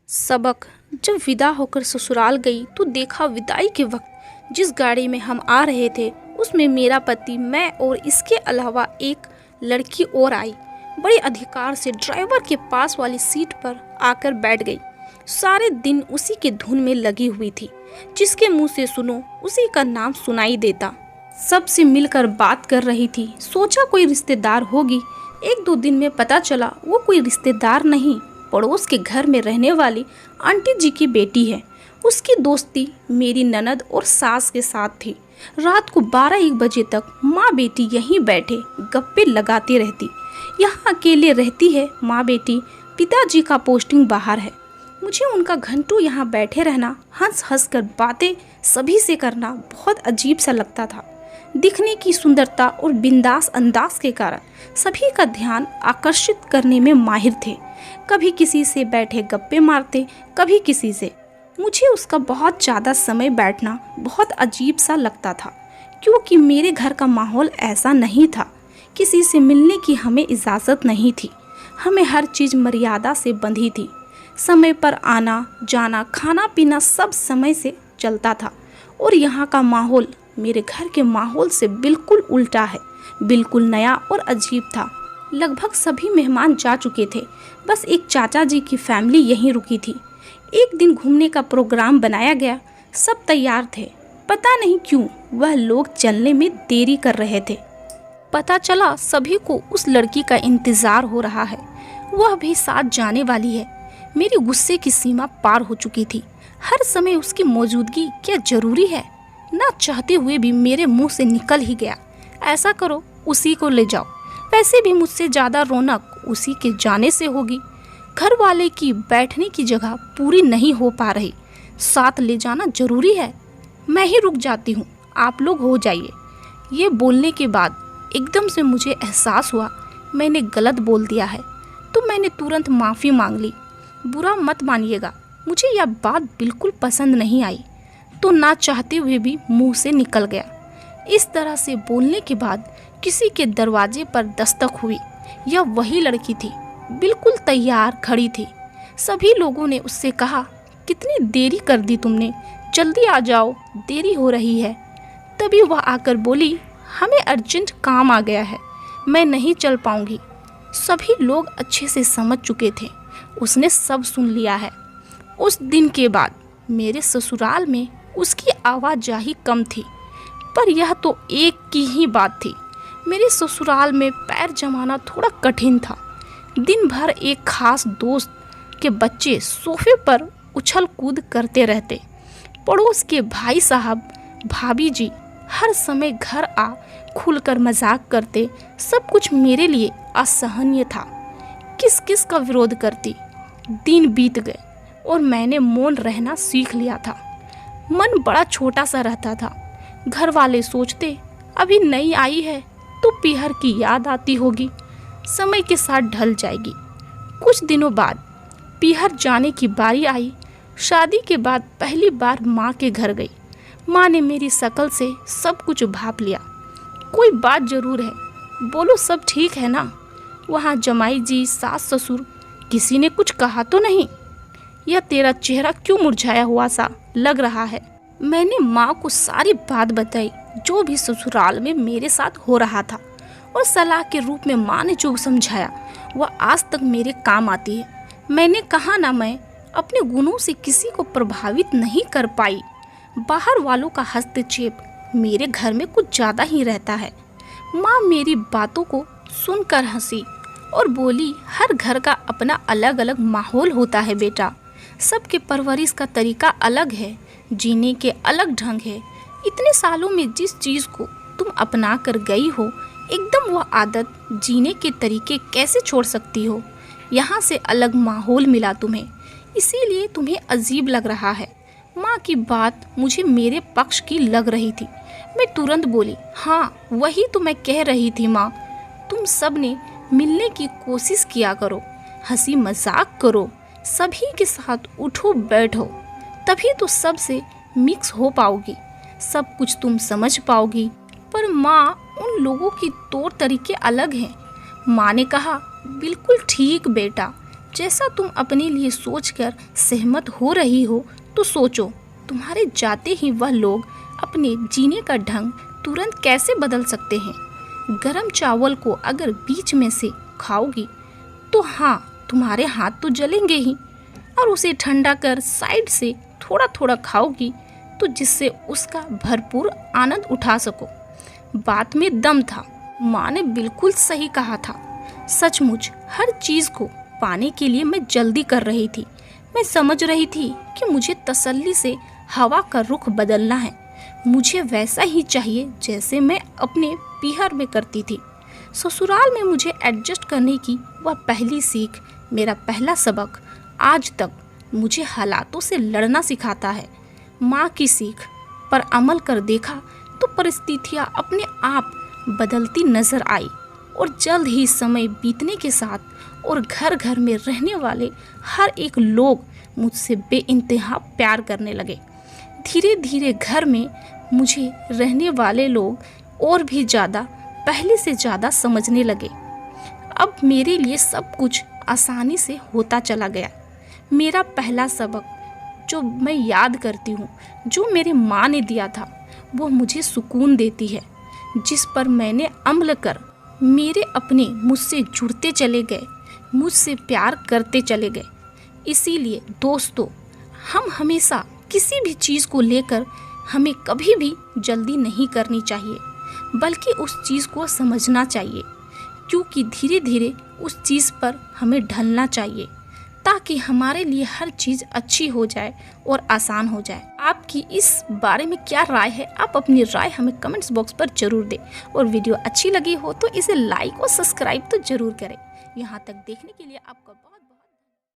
सबक। जब विदा होकर ससुराल गई तो देखा विदाई के वक्त जिस गाड़ी में हम आ रहे थे उसमें मेरा पति, मैं और इसके अलावा एक लड़की और आई। बड़े अधिकार से ड्राइवर के पास वाली सीट पर आकर बैठ गई। सारे दिन उसी के धुन में लगी हुई थी। जिसके मुंह से सुनो उसी का नाम सुनाई देता। सबसे मिलकर बात कर रही थी। सोचा कोई रिश्तेदार होगी। एक दो दिन में पता चला वो कोई रिश्तेदार नहीं, पड़ोस के घर में रहने वाली आंटी जी की बेटी है। उसकी दोस्ती मेरी ननद और सास के साथ थी। रात को 12-1 बजे तक माँ बेटी यहीं बैठे गप्पे लगाती रहती। यहाँ अकेले रहती है माँ बेटी। पिताजी का पोस्टिंग बाहर है। मुझे उनका घंटों यहाँ बैठे रहना, हंस हंस कर बातें सभी से करना बहुत अजीब सा लगता था। दिखने की सुंदरता और बिंदास अंदाज के कारण सभी का ध्यान आकर्षित करने में माहिर थे। कभी किसी से बैठे गप्पे मारते, कभी किसी से। मुझे उसका बहुत ज़्यादा समय बैठना बहुत अजीब सा लगता था, क्योंकि मेरे घर का माहौल ऐसा नहीं था। किसी से मिलने की हमें इजाज़त नहीं थी। हमें हर चीज़ मर्यादा से बंधी थी। समय पर आना जाना, खाना पीना सब समय से चलता था। और यहाँ का माहौल मेरे घर के माहौल से बिल्कुल उल्टा है, बिल्कुल नया और अजीब था। लगभग सभी मेहमान जा चुके थे। बस एक चाचा जी की फैमिली यहीं रुकी थी। एक दिन घूमने का प्रोग्राम बनाया गया। सब तैयार थे। पता नहीं क्यों वह लोग चलने में देरी कर रहे थे। पता चला सभी को उस लड़की का इंतज़ार हो रहा है। वह भी साथ जाने वाली है। मेरी गुस्से की सीमा पार हो चुकी थी। हर समय उसकी मौजूदगी क्या जरूरी है? ना चाहते हुए भी मेरे मुंह से निकल ही गया, ऐसा करो उसी को ले जाओ। वैसे भी मुझसे ज़्यादा रौनक उसी के जाने से होगी। घर वाले की बैठने की जगह पूरी नहीं हो पा रही, साथ ले जाना जरूरी है। मैं ही रुक जाती हूँ, आप लोग हो जाइए। ये बोलने के बाद एकदम से मुझे एहसास हुआ मैंने गलत बोल दिया है, तो मैंने तुरंत माफ़ी मांग ली। बुरा मत मानिएगा, मुझे यह बात बिल्कुल पसंद नहीं आई, तो ना चाहते हुए भी मुंह से निकल गया। इस तरह से बोलने के बाद किसी के दरवाजे पर दस्तक हुई। यह वही लड़की थी, बिल्कुल तैयार खड़ी थी। सभी लोगों ने उससे कहा, कितनी देरी कर दी तुमने, जल्दी आ जाओ, देरी हो रही है। तभी वह आकर बोली, हमें अर्जेंट काम आ गया है, मैं नहीं चल पाऊंगी। सभी लोग अच्छे से समझ चुके थे, उसने सब सुन लिया है। उस दिन के बाद मेरे ससुराल में उसकी आवाजाही कम थी, पर यह तो एक की ही बात थी। मेरे ससुराल में पैर जमाना थोड़ा कठिन था। दिन भर एक खास दोस्त के बच्चे सोफे पर उछल कूद करते रहते। पड़ोस के भाई साहब भाभी जी हर समय घर आ खुलकर मजाक करते। सब कुछ मेरे लिए असहनीय था। किस किस का विरोध करती। दिन बीत गए और मैंने मौन रहना सीख लिया था। मन बड़ा छोटा सा रहता था। घर वाले सोचते अभी नई आई है तो पीहर की याद आती होगी, समय के साथ ढल जाएगी। कुछ दिनों बाद पीहर जाने की बारी आई। शादी के बाद पहली बार माँ के घर गई। माँ ने मेरी शक्ल से सब कुछ भाप लिया। कोई बात जरूर है, बोलो सब ठीक है ना? वहाँ जमाई जी, सास ससुर, किसी ने कुछ कहा तो नहीं? यह तेरा चेहरा क्यों मुरझाया हुआ सा लग रहा है? मैंने माँ को सारी बात बताई, जो भी ससुराल में मेरे साथ हो रहा था, और सलाह के रूप में माँ ने जो समझाया वह आज तक मेरे काम आती है। मैंने कहा ना, मैं अपने गुणों से किसी को प्रभावित नहीं कर पाई। बाहर वालों का हस्तक्षेप मेरे घर में कुछ ज़्यादा ही रहता है। माँ मेरी बातों को सुनकर हंसी और बोली, हर घर का अपना अलग अलग माहौल होता है बेटा। सबके परवरिश का तरीका अलग है, जीने के अलग ढंग है। इतने सालों में जिस चीज़ को तुम अपना कर गई हो, एकदम वह आदत, जीने के तरीके कैसे छोड़ सकती हो? यहाँ से अलग माहौल मिला तुम्हें, इसीलिए तुम्हें अजीब लग रहा है। माँ की बात मुझे मेरे पक्ष की लग रही थी। मैं तुरंत बोली, हाँ वही तो मैं कह रही थी माँ, तुम सब ने मिलने की कोशिश किया करो, हंसी मजाक करो, सभी के साथ उठो बैठो, तभी तो सबसे मिक्स हो पाओगी, सब कुछ तुम समझ पाओगी। पर माँ, उन लोगों की तौर तरीके अलग हैं। माँ ने कहा, बिल्कुल ठीक बेटा, जैसा तुम अपने लिए सोचकर सहमत हो रही हो तो सोचो, तुम्हारे जाते ही वह लोग अपने जीने का ढंग तुरंत कैसे बदल सकते हैं। गरम चावल को अगर बीच में से खाओगी तो हाँ, तुम्हारे हाथ तो जलेंगे ही, और उसे ठंडा कर साइड से थोड़ा थोड़ा खाओगी तो जिससे उसका भरपूर आनंद उठा सको। बात में दम था, माँ ने बिल्कुल सही कहा था। सचमुच हर चीज़ को पाने के लिए मैं जल्दी कर रही थी। मैं समझ रही थी कि मुझे तसल्ली से हवा का रुख बदलना है। मुझे वैसा ही चाहिए जैसे मैं अपने पीहर में करती थी। ससुराल में मुझे एडजस्ट करने की वह पहली सीख, मेरा पहला सबक आज तक मुझे हालातों से लड़ना सिखाता है। माँ की सीख पर अमल कर देखा तो परिस्थितियाँ अपने आप बदलती नजर आई, और जल्द ही समय बीतने के साथ और घर घर में रहने वाले हर एक लोग मुझसे बेइंतहा प्यार करने लगे। धीरे धीरे घर में मुझे रहने वाले लोग और भी ज़्यादा, पहले से ज़्यादा समझने लगे। अब मेरे लिए सब कुछ आसानी से होता चला गया। मेरा पहला सबक जो मैं याद करती हूँ, जो मेरी माँ ने दिया था, वो मुझे सुकून देती है, जिस पर मैंने अमल कर मेरे अपने मुझसे जुड़ते चले गए, मुझसे प्यार करते चले गए। इसीलिए दोस्तों, हम हमेशा किसी भी चीज़ को लेकर हमें कभी भी जल्दी नहीं करनी चाहिए, बल्कि उस चीज़ को समझना चाहिए, क्योंकि धीरे धीरे उस चीज़ पर हमें ढलना चाहिए ताकि हमारे लिए हर चीज़ अच्छी हो जाए और आसान हो जाए। आपकी इस बारे में क्या राय है? आप अपनी राय हमें कमेंट्स बॉक्स पर ज़रूर दें, और वीडियो अच्छी लगी हो तो इसे लाइक और सब्सक्राइब तो ज़रूर करें। यहाँ तक देखने के लिए आपका